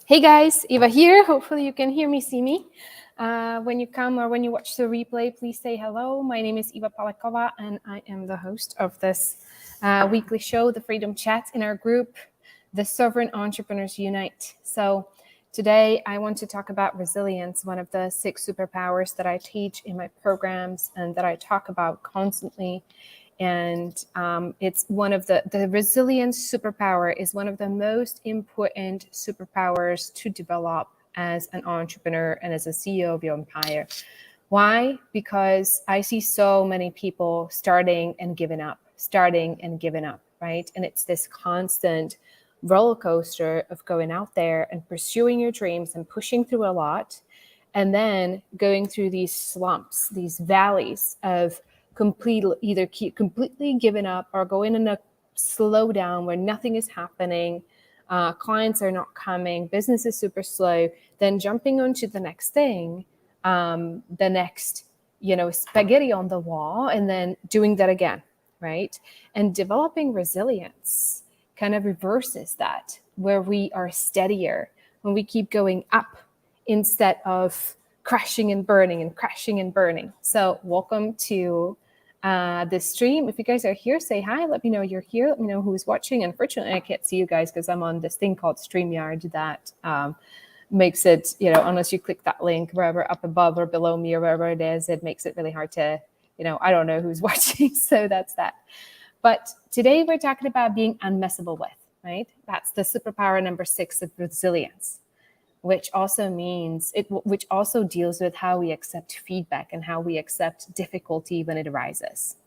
Hey guys, Eva here. Hopefully you can hear me, see me. When you come or when you watch the replay, please say hello. My name is Eva Palakova and I am the host of this weekly show, The Freedom Chat, in our group, The Sovereign Entrepreneurs Unite. So today I want to talk about resilience, one of the 6 superpowers that I teach in my programs and that I talk about constantly. And it's one of the resilience superpower is one of the most important superpowers to develop as an entrepreneur and as a CEO of your empire. Why? Because I see so many people starting and giving up, right? And it's this constant roller coaster of going out there and pursuing your dreams and pushing through a lot, and then going through these slumps, these valleys of completely giving up or going in a slowdown where nothing is happening, clients are not coming, business is super slow, then jumping onto the next thing, the next, spaghetti on the wall, and then doing that again, right? And developing resilience kind of reverses that, where we are steadier when we keep going up instead of crashing and burning. So welcome to this stream. If you guys are here, say hi. Let me know you're here. Let me know who's watching. Unfortunately, I can't see you guys because I'm on this thing called StreamYard that makes it, unless you click that link wherever up above or below me or wherever it is, it makes it really hard to, I don't know who's watching. So that's that. But today we're talking about being unmessable with, right? That's the superpower number 6 of resilience, which also deals with how we accept feedback and how we accept difficulty when it arises.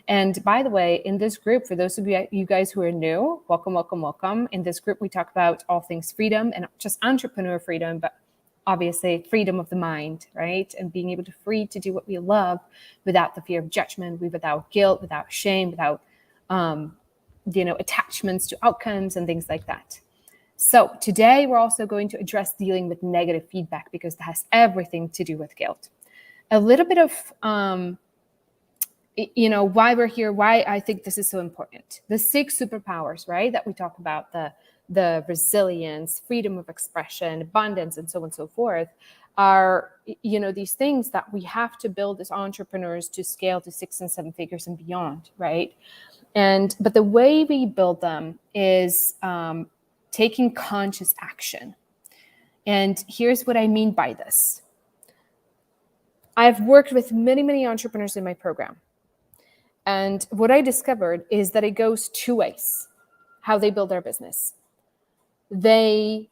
And by the way, in this group, for those of you guys who are new, welcome. In this group, we talk about all things freedom, and not just entrepreneur freedom, but obviously freedom of the mind, right? And being able to do what we love without the fear of judgment, without guilt, without shame, without attachments to outcomes and things like that. So today we're also going to address dealing with negative feedback, because that has everything to do with guilt. A little bit of, why we're here, why I think this is so important. The 6 superpowers, right, that we talk about, the resilience, freedom of expression, abundance, and so on and so forth, are, these things that we have to build as entrepreneurs to scale to 6 and 7 figures and beyond, right? But the way we build them is taking conscious action. And here's what I mean by this. I've worked with many entrepreneurs in my program. And what I discovered is that it goes 2 ways, how they build their business. There's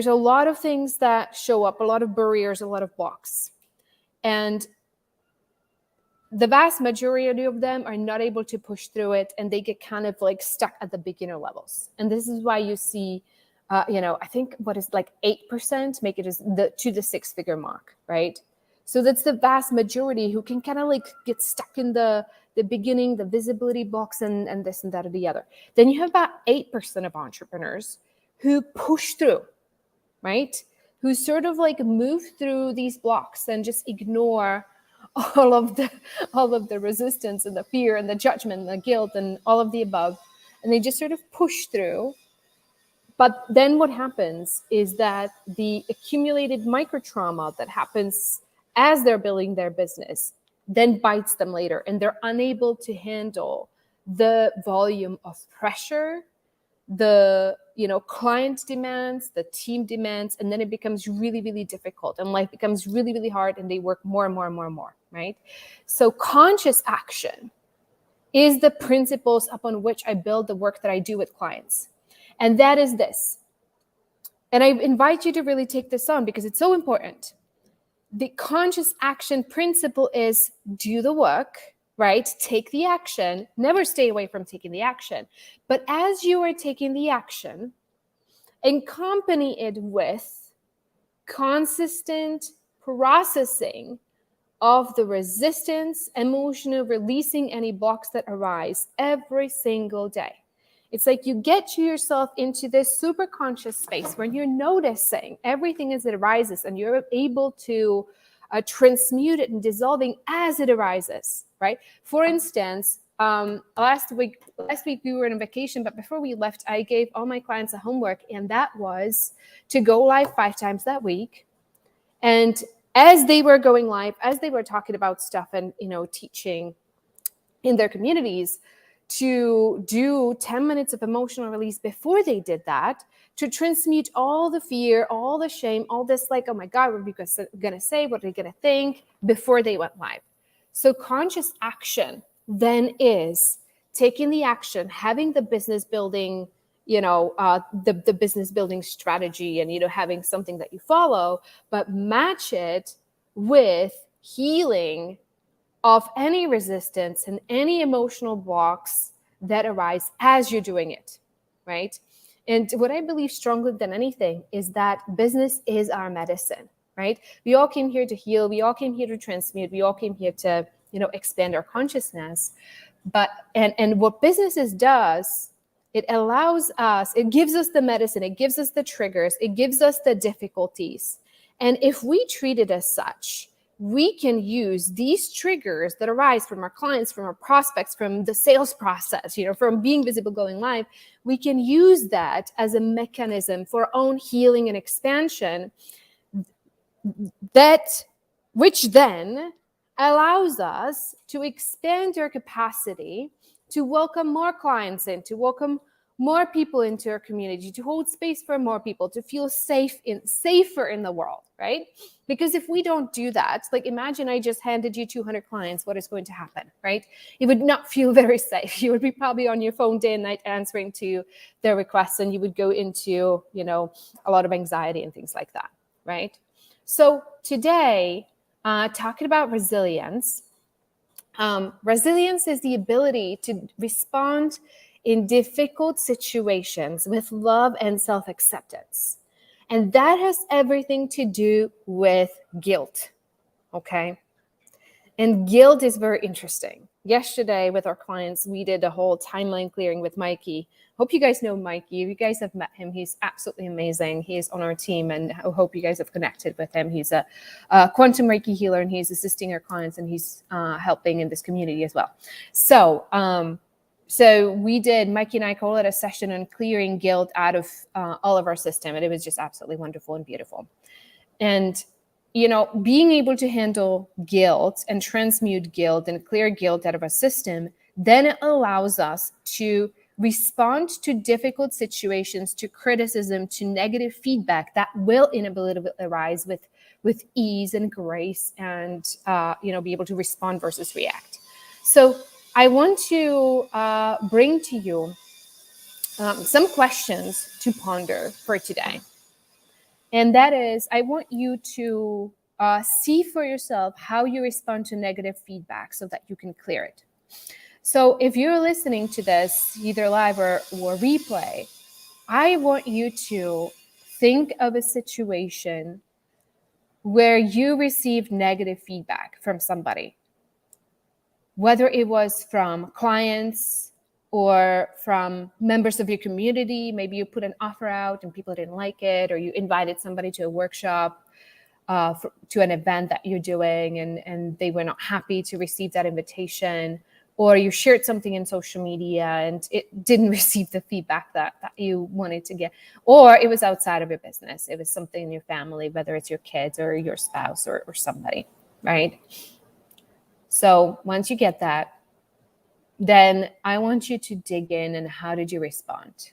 a lot of things that show up, a lot of barriers, a lot of blocks. And the vast majority of them are not able to push through it, and they get kind of like stuck at the beginner levels. And this is why you see, I think what is like 8% make it to the 6-figure mark, right? So that's the vast majority who can kind of like get stuck in the beginning, the visibility box, and this and that or the other. Then you have about 8% of entrepreneurs who push through, right? Who sort of like move through these blocks and just ignore all of the resistance and the fear and the judgment and the guilt and all of the above, and they just sort of push through. But then what happens is that the accumulated micro trauma that happens as they're building their business then bites them later, and they're unable to handle the volume of pressure, the client demands, the team demands, and then it becomes really difficult, and life becomes really hard, and they work more and more, right? So conscious action is the principles upon which I build the work that I do with clients. And that is this. And I invite you to really take this on, because it's so important. The conscious action principle is do the work, right? Take the action. Never stay away from taking the action. But as you are taking the action, accompany it with consistent processing of the resistance, emotional releasing any blocks that arise every single day. It's like you get yourself into this super conscious space where you're noticing everything as it arises, and you're able to transmute it and dissolving as it arises, right? For instance, last week we were on vacation, but before we left, I gave all my clients a homework, and that was to go live 5 times that week. And as they were going live, as they were talking about stuff and, teaching in their communities, to do 10 minutes of emotional release before they did that, to transmute all the fear, all the shame, all this like, oh my God, what are we going to say? What are they going to think before they went live? So conscious action then is taking the action, having the business building, the business building strategy and, having something that you follow, but match it with healing of any resistance and any emotional blocks that arise as you're doing it, right? And what I believe strongly than anything is that business is our medicine, right? We all came here to heal. We all came here to transmute. We all came here to, expand our consciousness. But, and what businesses does, it allows us, it gives us the medicine, it gives us the triggers, it gives us the difficulties. And if we treat it as such, we can use these triggers that arise from our clients, from our prospects, from the sales process, from being visible, going live. We can use that as a mechanism for our own healing and expansion, which then allows us to expand our capacity to welcome more clients in, to welcome more people into our community, to hold space for more people, to feel safer in the world, right? Because if we don't do that, like imagine I just handed you 200 clients, what is going to happen, right? It would not feel very safe. You would be probably on your phone day and night answering to their requests, and you would go into, a lot of anxiety and things like that, right? So today, talking about resilience, resilience is the ability to respond in difficult situations with love and self-acceptance. And that has everything to do with guilt, okay? And guilt is very interesting. Yesterday with our clients, we did a whole timeline clearing with Mikey. Hope you guys know Mikey. If you guys have met him, he's absolutely amazing. He is on our team, and I hope you guys have connected with him. He's a quantum Reiki healer, and he's assisting our clients, and he's helping in this community as well. So we did, Mikey and I call it a session on clearing guilt out of all of our system. And it was just absolutely wonderful and beautiful. And, being able to handle guilt and transmute guilt and clear guilt out of our system, then it allows us to respond to difficult situations, to criticism, to negative feedback that will inevitably arise with ease and grace and, be able to respond versus react. So I want to bring to you some questions to ponder for today. And that is, I want you to see for yourself how you respond to negative feedback so that you can clear it. So if you're listening to this, either live or replay, I want you to think of a situation where you received negative feedback from somebody, whether it was from clients or from members of your community. Maybe you put an offer out and people didn't like it, or you invited somebody to a workshop, to an event that you're doing, and they were not happy to receive that invitation, or you shared something in social media and it didn't receive the feedback that you wanted to get, or it was outside of your business. It was something in your family, whether it's your kids or your spouse or somebody, right? So once you get that, then I want you to dig in and how did you respond,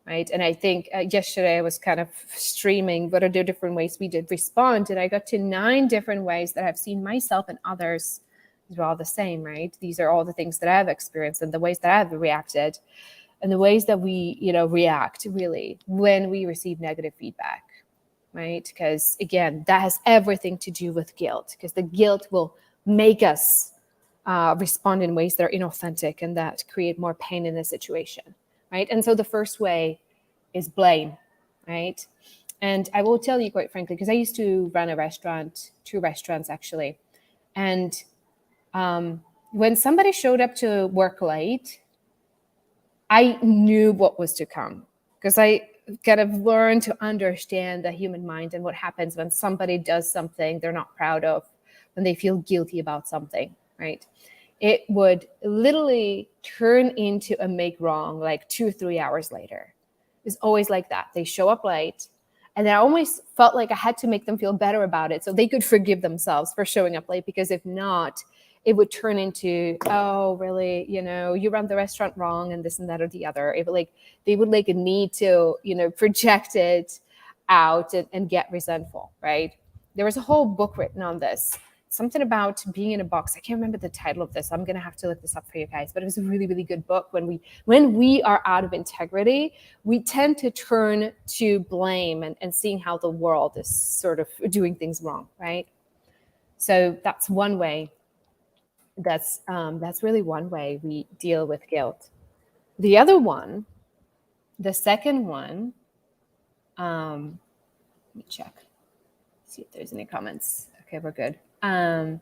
right? And I think yesterday I was kind of streaming what are the different ways we did respond, and I got to 9 different ways that I've seen myself and others. These are all the same, right? These are all the things that I've experienced and the ways that I've reacted and the ways that we, react really when we receive negative feedback, right? Because again, that has everything to do with guilt, because the guilt will make us respond in ways that are inauthentic and that create more pain in the situation, right? And so the first way is blame, right? And I will tell you quite frankly, because I used to run a restaurant, 2 restaurants actually. And when somebody showed up to work late, I knew what was to come, because I kind of learned to understand the human mind and what happens when somebody does something they're not proud of, when they feel guilty about something, right? it would literally turn into a make wrong like 2 or 3 hours later. It's always like that. They show up late, and I always felt like I had to make them feel better about it so they could forgive themselves for showing up late, because if not, it would turn into, oh, really, you run the restaurant wrong and this and that or the other. It would they would need to, project it out and get resentful, right? There was a whole book written on this, something about being in a box. I can't remember the title of this. I'm going to have to look this up for you guys, but it was a really, really good book. When we are out of integrity, we tend to turn to blame and seeing how the world is sort of doing things wrong, right? So that's one way. That's really one way we deal with guilt. The other one, the second one, let me check, see if there's any comments. Okay, we're good. The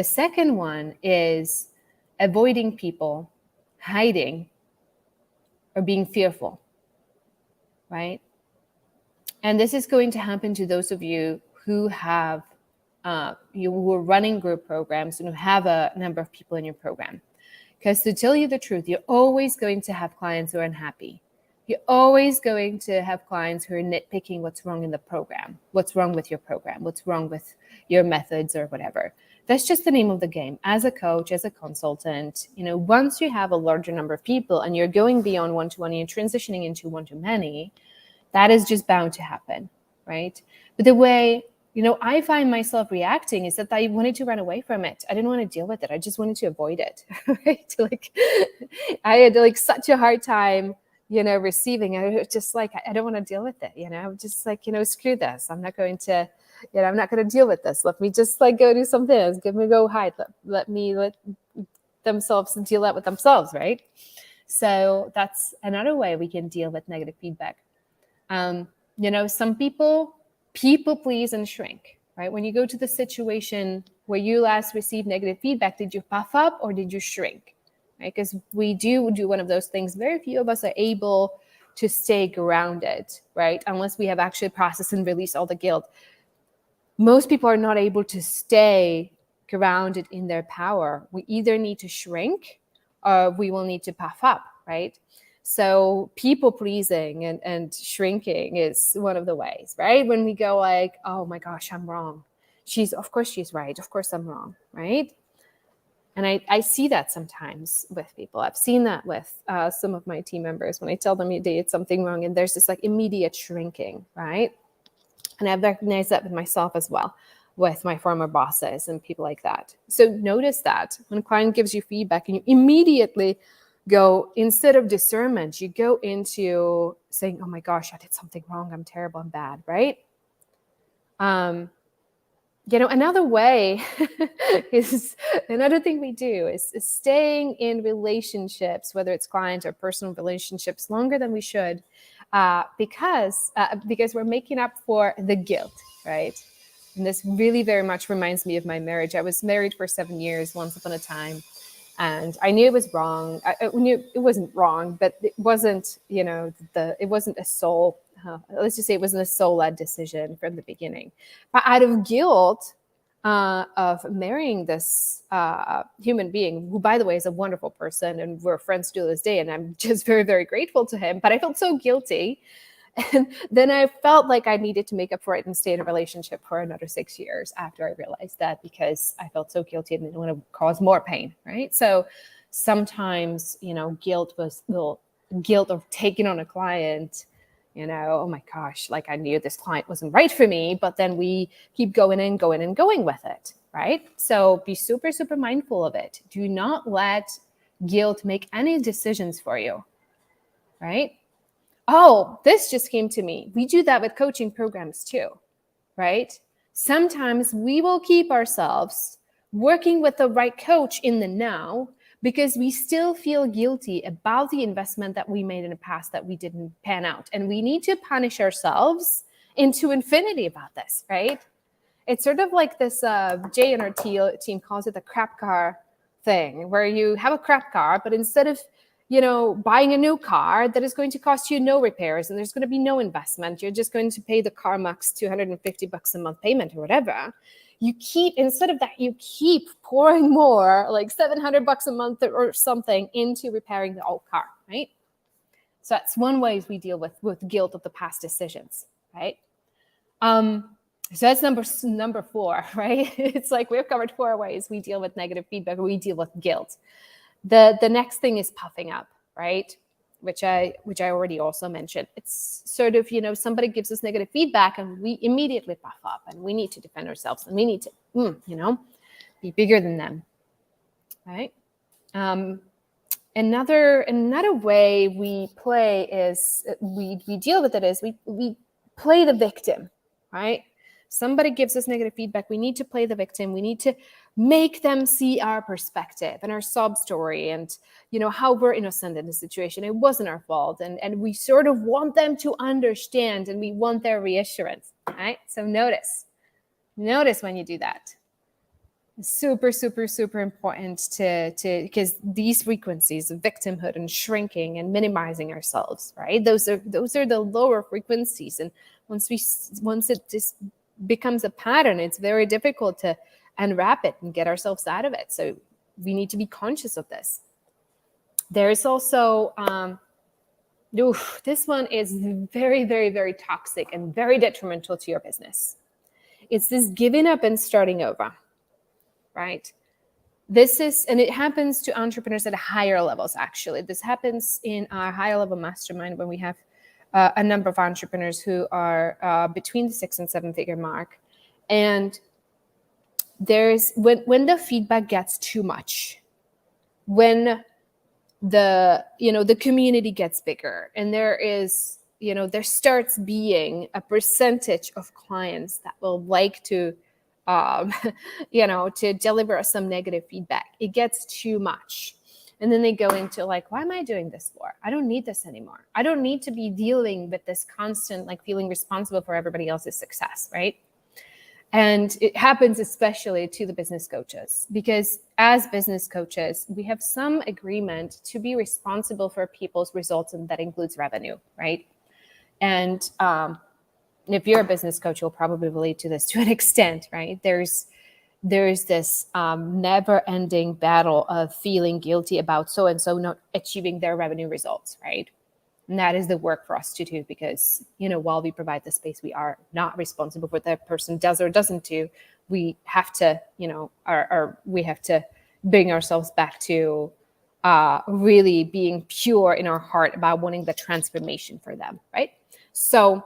second one is avoiding people, hiding, or being fearful, right? And this is going to happen to those of you who have who are running group programs and who have a number of people in your program. Because to tell you the truth, you're always going to have clients who are unhappy. You're always going to have clients who are nitpicking what's wrong in the program, what's wrong with your program, what's wrong with your methods or whatever. That's just the name of the game. As a coach, as a consultant, once you have a larger number of people and you're going beyond one-to-one and you're transitioning into one-to-many, that is just bound to happen, right? But the way I find myself reacting is that I wanted to run away from it. I didn't want to deal with it. I just wanted to avoid it. Right? I had such a hard time, receiving. I was just I don't want to deal with it. I'm just screw this. I'm not going to, I'm not going to deal with this. Let me just go do something else. Give me go hide. Let themselves deal that with themselves. Right? So that's another way we can deal with negative feedback. Some people please and shrink, right? When you go to the situation where you last received negative feedback, did you puff up or did you shrink, right? Because we do one of those things. Very few of us are able to stay grounded, right? Unless we have actually processed and released all the guilt. Most people are not able to stay grounded in their power. We either need to shrink or we will need to puff up, right? So people pleasing and shrinking is one of the ways, right? When we go oh my gosh, I'm wrong. Of course she's right. Of course I'm wrong, right? And I see that sometimes with people. I've seen that with some of my team members when I tell them they did something wrong and there's this immediate shrinking, right? And I've recognized that with myself as well, with my former bosses and people like that. So notice that when a client gives you feedback and you immediately go, instead of discernment, you go into saying, oh my gosh, I did something wrong. I'm terrible. I'm bad. Right? Another way is another thing we do is staying in relationships, whether it's client or personal relationships, longer than we should, because we're making up for the guilt, right? And this really very much reminds me of my marriage. I was married for 7 years once upon a time. And I knew it was wrong. I knew it wasn't wrong, but it wasn't, it wasn't a soul. Let's just say it wasn't a soul-led decision from the beginning. But out of guilt of marrying this human being, who, by the way, is a wonderful person, and we're friends to this day, and I'm just very, very grateful to him. But I felt so guilty. And then I felt like I needed to make up for it and stay in a relationship for another 6 years after I realized that, because I felt so guilty and didn't want to cause more pain, right? So sometimes, guilt of taking on a client, oh my gosh, I knew this client wasn't right for me, but then we keep going with it, right? So be super, super mindful of it. Do not let guilt make any decisions for you, right? Oh, this just came to me. We do that with coaching programs too, right? Sometimes we will keep ourselves working with the right coach in the now because we still feel guilty about the investment that we made in the past that we didn't pan out. And we need to punish ourselves into infinity about this, right? It's sort of like this, Jay and our team calls it the crap car thing, where you have a crap car, but instead of buying a new car that is going to cost you no repairs and there's going to be no investment. You're just going to pay the CarMax $250 a month payment or whatever. Instead of that, you keep pouring more, like $700 a month or something, into repairing the old car, right? So that's one way we deal with guilt of the past decisions, right? So that's number 4, right? It's like we've covered 4 ways we deal with negative feedback, or we deal with guilt. The next thing is puffing up, right? Which I already also mentioned. It's sort of, somebody gives us negative feedback and we immediately puff up and we need to defend ourselves and we need to, be bigger than them, right? Another way we play is we deal with it is we play the victim, right? Somebody gives us negative feedback. We need to play the victim. We need to make them see our perspective and our sob story and, how we're innocent in the situation. It wasn't our fault. And we sort of want them to understand and we want their reassurance, right? So notice when you do that. Super, super, super important to because these frequencies of victimhood and shrinking and minimizing ourselves, right? Those are the lower frequencies. And once it just becomes a pattern, it's very difficult to unwrap it and get ourselves out of it. So we need to be conscious of this. There's also, this one is very, very, very toxic and very detrimental to your business. It's this giving up and starting over, right? And it happens to entrepreneurs at higher levels, actually. This happens in our higher level mastermind when we have a number of entrepreneurs who are between the 6 and 7 figure mark. And there's when the feedback gets too much, when the community gets bigger and there starts being a percentage of clients that will like to to deliver us some negative feedback, it gets too much. And then they go into like, why am I doing this for? I don't need this anymore. I don't need to be dealing with this constant, feeling responsible for everybody else's success, right? And it happens especially to the business coaches, because as business coaches, we have some agreement to be responsible for people's results, and that includes revenue, right? And if you're a business coach, you'll probably relate to this to an extent, right? There's this never-ending battle of feeling guilty about so-and-so not achieving their revenue results, right? And that is the work for us to do, because, while we provide the space, we are not responsible for what that person does or doesn't do. We have to, we have to bring ourselves back to really being pure in our heart about wanting the transformation for them, right? So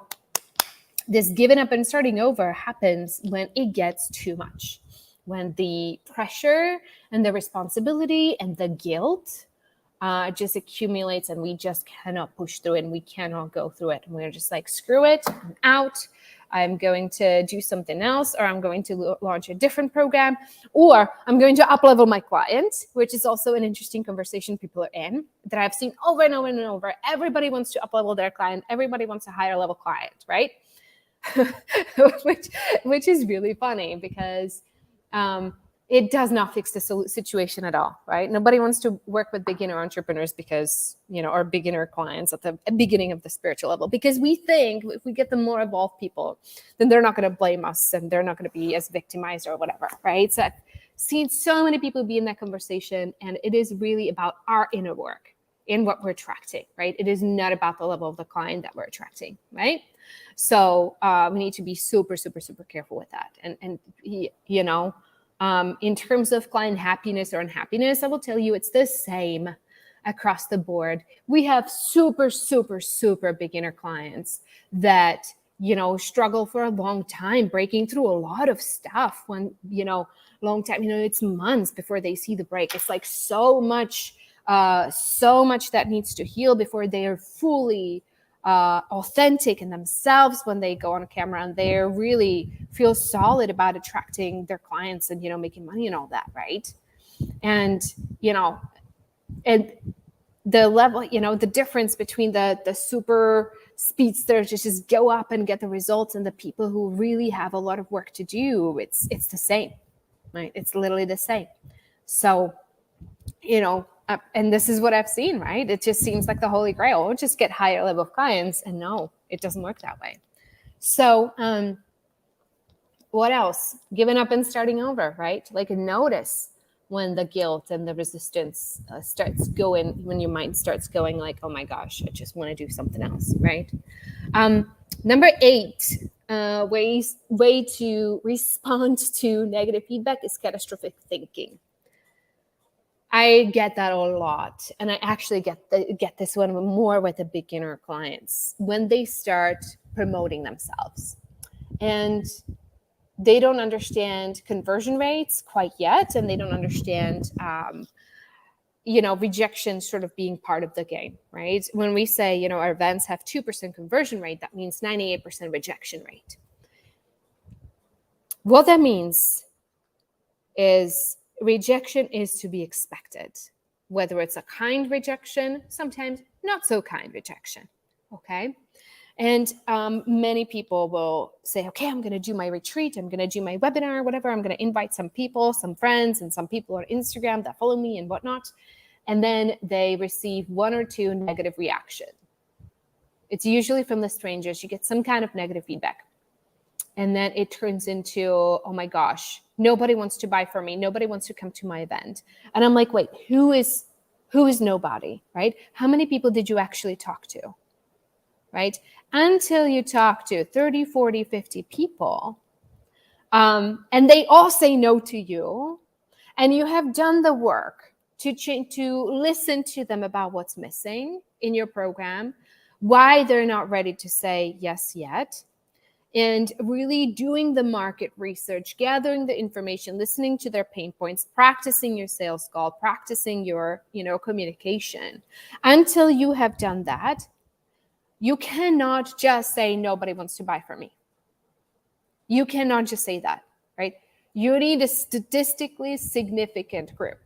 this giving up and starting over happens when it gets too much, when the pressure and the responsibility and the guilt just accumulates and we just cannot push through it and we cannot go through it. And we're just like, screw it, I'm out. I'm going to do something else, or I'm going to launch a different program, or I'm going to up-level my client, which is also an interesting conversation people are in that I've seen over and over and over. Everybody wants to up-level their client. Everybody wants a higher level client, right? which is really funny, because it does not fix the situation at all, right? Nobody wants to work with beginner entrepreneurs because, or beginner clients at the beginning of the spiritual level, because we think if we get the more evolved people, then they're not going to blame us and they're not going to be as victimized or whatever, right? So I've seen so many people be in that conversation, and it is really about our inner work in what we're attracting, right? It is not about the level of the client that we're attracting, right? So we need to be super, super, super careful with that. And in terms of client happiness or unhappiness, I will tell you it's the same across the board. We have super, super, super beginner clients that, struggle for a long time, breaking through a lot of stuff when, long time, it's months before they see the break. It's like so much that needs to heal before they are fully authentic in themselves when they go on camera, and they really feel solid about attracting their clients and, making money and all that, right? And, and the level, the difference between the super speedsters just go up and get the results, and the people who really have a lot of work to do, it's the same, right? It's literally the same. So, And this is what I've seen, right? It just seems like the holy grail. We'll just get higher level of clients. And no, it doesn't work that way. So what else? Giving up and starting over, right? Like notice when the guilt and the resistance starts going, when your mind starts going like, oh my gosh, I just want to do something else, right? Number 8, way to respond to negative feedback is catastrophic thinking. I get that a lot, and I actually get this one more with the beginner clients when they start promoting themselves, and they don't understand conversion rates quite yet, and they don't understand rejection sort of being part of the game, right? When we say, our events have 2% conversion rate, that means 98% rejection rate. What that means is rejection is to be expected, whether it's a kind rejection, sometimes not so kind rejection, okay? And many people will say, okay, I'm going to do my retreat. I'm going to do my webinar, whatever. I'm going to invite some people, some friends, and some people on Instagram that follow me and whatnot. And then they receive 1 or 2 negative reactions. It's usually from the strangers. You get some kind of negative feedback. And then it turns into, oh my gosh, nobody wants to buy from me. Nobody wants to come to my event. And I'm like, wait, who is nobody, right? How many people did you actually talk to, right? Until you talk to 30, 40, 50 people, and they all say no to you, and you have done the work to listen to them about what's missing in your program, why they're not ready to say yes yet, and really doing the market research, gathering the information, listening to their pain points, practicing your sales call, practicing your, communication. Until you have done that, you cannot just say nobody wants to buy from me. You cannot just say that, right? You need a statistically significant group.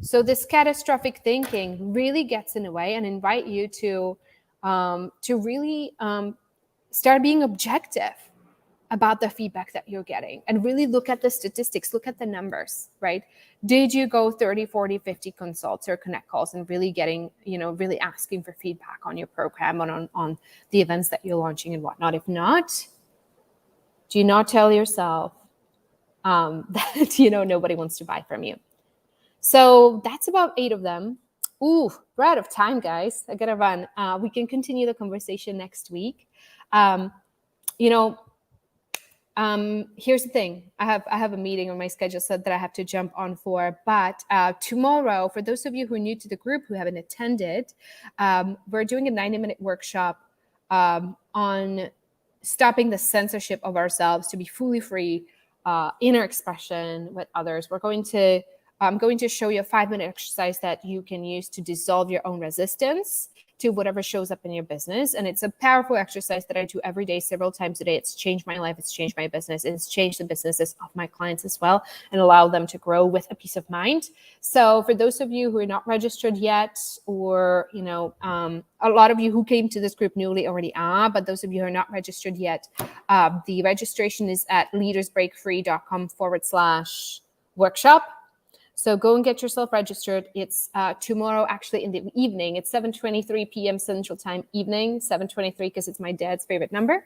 So this catastrophic thinking really gets in the way, and invite you to really start being objective about the feedback that you're getting, and really look at the statistics, look at the numbers, right? Did you go 30, 40, 50 consults or connect calls and really getting, really asking for feedback on your program and on the events that you're launching and whatnot? If not, do not tell yourself that, nobody wants to buy from you. So that's about 8 of them. Ooh, we're out of time, guys. I gotta run. We can continue the conversation next week. Here's the thing. I have a meeting on my schedule set that I have to jump on for. But tomorrow, for those of you who are new to the group, who haven't attended, we're doing a 90-minute workshop on stopping the censorship of ourselves to be fully free in our expression with others. I'm going to show you a 5-minute exercise that you can use to dissolve your own resistance to whatever shows up in your business. And it's a powerful exercise that I do every day, several times a day. It's changed my life. It's changed my business. It's changed the businesses of my clients as well, and allow them to grow with a peace of mind. So for those of you who are not registered yet, or, a lot of you who came to this group newly already are, but those of you who are not registered yet, the registration is at leadersbreakfree.com/workshop. So go and get yourself registered. It's tomorrow, actually, in the evening. It's 7:23 p.m. Central Time evening, 7:23 because it's my dad's favorite number.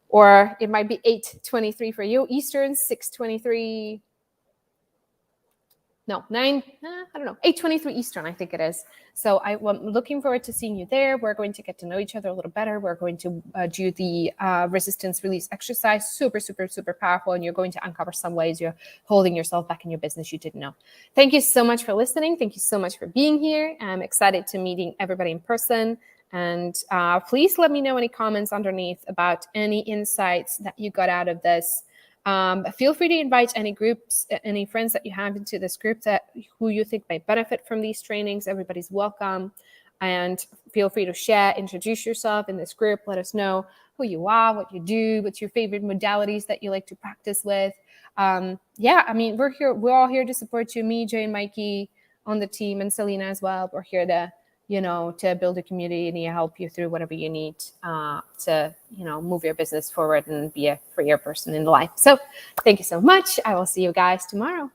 Or it might be 8:23 for you Eastern, 6:23. No, 8:23 Eastern, I think it is. So I'm looking forward to seeing you there. We're going to get to know each other a little better. We're going to do the resistance release exercise. Super, super, super powerful. And you're going to uncover some ways you're holding yourself back in your business you didn't know. Thank you so much for listening. Thank you so much for being here. I'm excited to meeting everybody in person. And please let me know any comments underneath about any insights that you got out of this. Feel free to invite any groups, any friends that you have into this group who you think might benefit from these trainings. Everybody's welcome. And feel free to share, introduce yourself in this group. Let us know who you are, what you do, what's your favorite modalities that you like to practice with. We're here. We're all here to support you. Me, Jay, and Mikey on the team, and Selena as well. We're here to build a community and help you through whatever you need to, move your business forward and be a freer person in life. So thank you so much. I will see you guys tomorrow.